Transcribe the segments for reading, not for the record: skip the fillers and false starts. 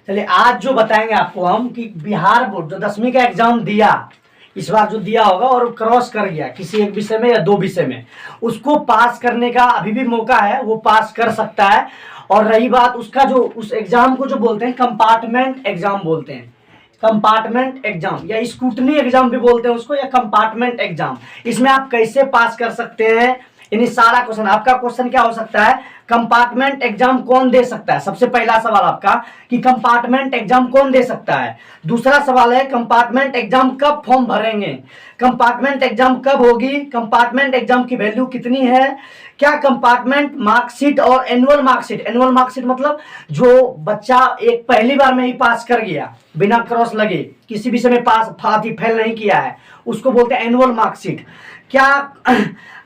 चलिए आज जो बताएंगे आपको हम कि बिहार बोर्ड जो 10वीं का एग्जाम दिया, इस बार जो दिया होगा और क्रॉस कर गया किसी एक विषय में या दो विषय में, उसको पास करने का अभी भी मौका है, वो पास कर सकता है। और रही बात उसका, जो उस एग्जाम को जो बोलते हैं कंपार्टमेंट एग्जाम बोलते हैं, कंपार्टमेंट एग्जाम या स्क्रूटनी एग्जाम भी बोलते हैं उसको, या कंपार्टमेंट एग्जाम। इसमें आप कैसे पास कर सकते हैं, यानी सारा क्वेश्चन आपका क्वेश्चन क्या हो सकता है, कंपार्टमेंट एग्जाम कौन दे सकता है। सबसे पहला सवाल आपका कि कंपार्टमेंट एग्जाम कौन दे सकता है। दूसरा सवाल है कंपार्टमेंट एग्जाम कब फॉर्म भरेंगे, कंपार्टमेंट एग्जाम कब होगी, कंपार्टमेंट एग्जाम की वैल्यू कितनी है, क्या कंपार्टमेंट मार्कशीट और एनुअल मार्कशीट, एनुअल मार्कशीट मतलब जो बच्चा एक पहली बार में ही पास कर गया बिना क्रॉस लगे, किसी विषय में पास फेल नहीं किया है, उसको बोलते हैं एनुअल मार्कशीट। क्या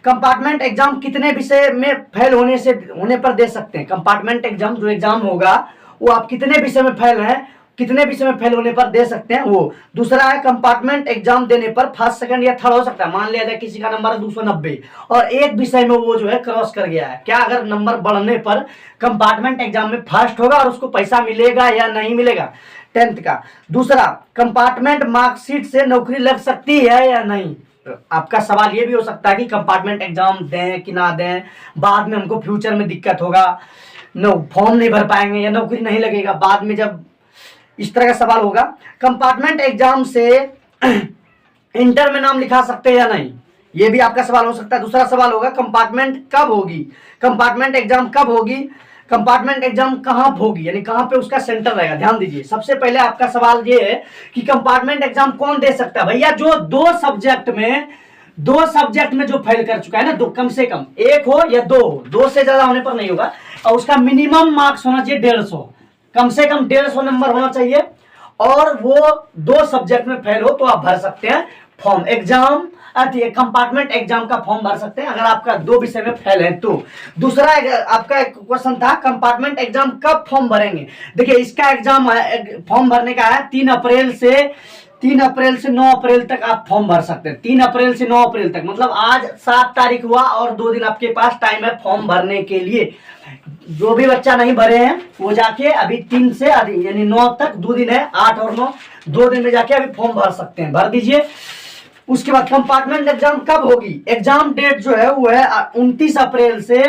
कंपार्टमेंट एग्जाम कितने विषय में फेल होने पर दे सकते हैं, कंपार्टमेंट एग्जाम जो एग्जाम होगा वो आप कितने विषय में फेल हैं, कितने विषय में फेल होने पर दे सकते हैं वो। दूसरा है कंपार्टमेंट एग्जाम देने पर फर्स्ट सेकंड या थर्ड हो सकता है। मान लिया जाए किसी का नंबर है 290 और एक विषय में वो जो है क्रॉस कर गया है, क्या अगर नंबर बढ़ने पर कंपार्टमेंट एग्जाम में फर्स्ट होगा और उसको पैसा मिलेगा या नहीं मिलेगा 10th का। दूसरा कंपार्टमेंट मार्कशीट से नौकरी लग सकती है या नहीं। आपका सवाल ये भी हो सकता है कि कंपार्टमेंट एग्जाम दें कि ना दें, बाद में हमको फ्यूचर में दिक्कत होगा, फॉर्म नहीं भर पाएंगे या नौकरी नहीं लगेगा बाद में, जब इस तरह का सवाल होगा। कंपार्टमेंट एग्जाम से इंटर में नाम लिखा सकते हैं या नहीं, ये भी आपका सवाल हो सकता है। दूसरा सवाल होगा कंपार्टमेंट कब होगी, कंपार्टमेंट एग्जाम कब होगी, कंपार्टमेंट एग्जाम कहाँ होगी, यानी कहाँ पे उसका सेंटर रहेगा। ध्यान दीजिए, सबसे पहले आपका सवाल ये है कि कंपार्टमेंट एग्जाम कौन दे सकता है। भैया जो दो सब्जेक्ट में जो फेल कर चुका है ना, दो कम से कम एक हो या दो से ज्यादा होने पर नहीं होगा, और उसका मिनिमम मार्क्स होना चाहिए 150, कम से कम 150 नंबर होना चाहिए, और वो दो सब्जेक्ट में फेल हो तो आप भर सकते हैं फॉर्म एग्जाम, कंपार्टमेंट एग्जाम का फॉर्म भर सकते हैं अगर आपका दो विषय में फेल है तो। दूसरा आपका क्वेश्चन था कंपार्टमेंट एग्जाम कब फॉर्म भरेंगे। देखिए इसका एग्जाम फॉर्म भरने का है 3 अप्रैल से 9 अप्रैल तक आप फॉर्म भर सकते हैं। 3 अप्रैल से 9 अप्रैल तक मतलब आज 7 तारीख हुआ और 2 दिन आपके पास टाइम है फॉर्म भरने के लिए। जो भी बच्चा नहीं भरे हैं वो जाके अभी 3 से यानी 9 तक 2 दिन है, 8 और 9 2 दिन में जाके अभी फॉर्म भर सकते हैं, भर दीजिए। उसके बाद कंपार्टमेंट एग्जाम कब होगी, एग्जाम डेट जो है वो है 29 अप्रैल से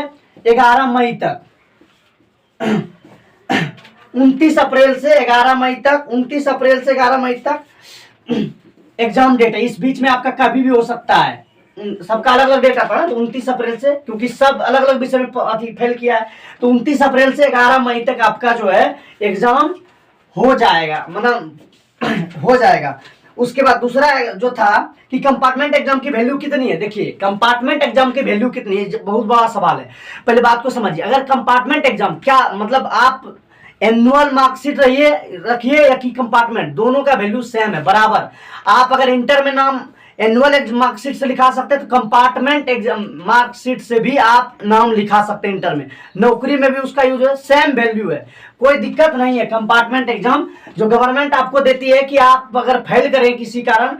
11 मई तक 29 अप्रैल से 11 मई तक 29 अप्रैल से 11 मई तक एग्जाम डेट है। इस बीच में आपका कभी भी हो सकता है, सबका अलग अलग डेट आता है, तो 29 अप्रैल से, क्योंकि सब अलग अलग विषय में फेल किया है, तो 29 अप्रैल से 11 मई तक आपका जो है एग्जाम हो जाएगा, मतलब हो जाएगा। उसके बाद दूसरा जो था कि कंपार्टमेंट एग्जाम की वैल्यू कितनी है। देखिए कंपार्टमेंट एग्जाम की वैल्यू कितनी है, बहुत बड़ा सवाल है। पहले बात को समझिए, अगर कंपार्टमेंट एग्जाम क्या मतलब आप एनुअल मार्कशीट रखिए या कि कंपार्टमेंट, दोनों का वैल्यू सेम है, बराबर। आप अगर इंटर में नाम एनुअल मार्कशीट से लिखा सकते हैं तो कंपार्टमेंट एग्जाम मार्कशीट से भी आप नाम लिखा सकते हैं इंटर में, नौकरी में भी उसका यूज है, सेम वैल्यू है, कोई दिक्कत नहीं है। कंपार्टमेंट एग्जाम जो गवर्नमेंट आपको देती है कि आप अगर फेल करें किसी कारण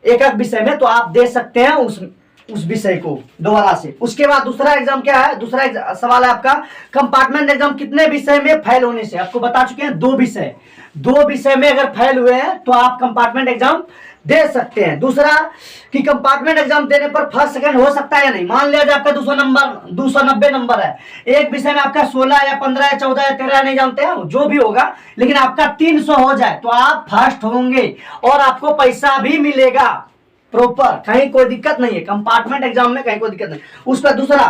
एक विषय में तो आप दे सकते हैं उस विषय को दोबारा से। उसके बाद दूसरा एग्जाम क्या है, दूसरा सवाल है आपका कंपार्टमेंट एग्जाम कितने विषय में फेल होने से। आपको बता चुके हैं 2 विषय में अगर फेल हुए हैं तो आप कंपार्टमेंट एग्जाम दे सकते हैं। दूसरा कि कंपार्टमेंट एग्जाम देने पर फर्स्ट सेकंड हो सकता है या नहीं। मान लिया जाए आपका 290 नंबर है, एक विषय में आपका 16 या 15 या 14 या 13 नहीं जानते हैं जो भी होगा, लेकिन आपका 300 हो जाए तो आप फर्स्ट होंगे और आपको पैसा भी मिलेगा प्रॉपर, कहीं कोई दिक्कत नहीं है कंपार्टमेंट एग्जाम में, कहीं कोई दिक्कत नहीं। उसका दूसरा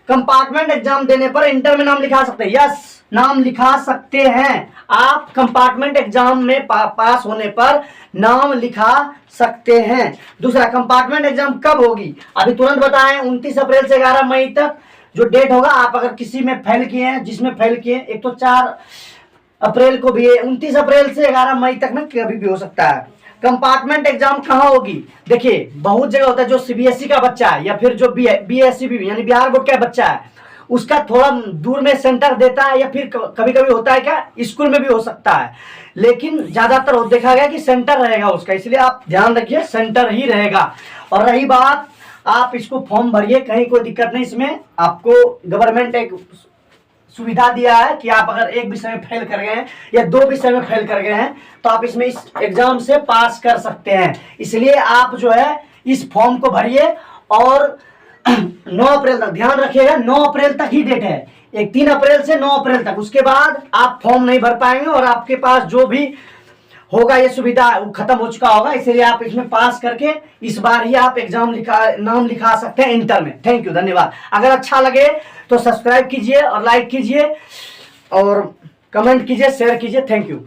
कंपार्टमेंट एग्जाम देने पर इंटर में नाम लिखा सकते हैं, यस नाम लिखा सकते हैं आप। कंपार्टमेंट एग्जाम में पास होने पर नाम लिखा सकते हैं। दूसरा कंपार्टमेंट एग्जाम कब होगी, अभी तुरंत बताएं 29 अप्रैल से 11 मई तक जो डेट होगा। आप अगर किसी में फेल किए हैं, जिसमें फेल किए, एक तो 4 अप्रैल को भी है, 29 अप्रैल से 11 मई तक में कभी भी हो सकता है। कंपार्टमेंट एग्जाम कहाँ होगी, देखिए बहुत जगह होता है, जो सीबीएसई का बच्चा है या फिर जो बीएससी यानी बिहार बोर्ड का बच्चा है उसका थोड़ा दूर में सेंटर देता है, या फिर कभी कभी होता है क्या स्कूल में भी हो सकता है, लेकिन ज्यादातर देखा गया कि सेंटर रहेगा उसका, इसलिए आप ध्यान रखिए सेंटर ही रहेगा। और रही बात, आप इसको फॉर्म भरिए, कहीं कोई दिक्कत नहीं इसमें, आपको गवर्नमेंट एक सुविधा दिया है कि आप अगर एक विषय में फेल कर गए हैं या 2 विषय में फेल कर गए हैं तो आप इसमें इस एग्जाम से पास कर सकते हैं। इसलिए आप जो है इस फॉर्म को भरिए और 9 अप्रैल तक, ध्यान रखिएगा 9 अप्रैल तक ही डेट है, 3 अप्रैल से 9 अप्रैल तक। उसके बाद आप फॉर्म नहीं भर पाएंगे और आपके पास जो भी होगा ये सुविधा वो खत्म हो चुका होगा। इसलिए आप इसमें पास करके इस बार ही आप एग्जाम नाम लिखा सकते हैं इंटर में। थैंक यू, धन्यवाद। अगर अच्छा लगे तो सब्सक्राइब कीजिए और लाइक कीजिए और कमेंट कीजिए, शेयर कीजिए। Thank you.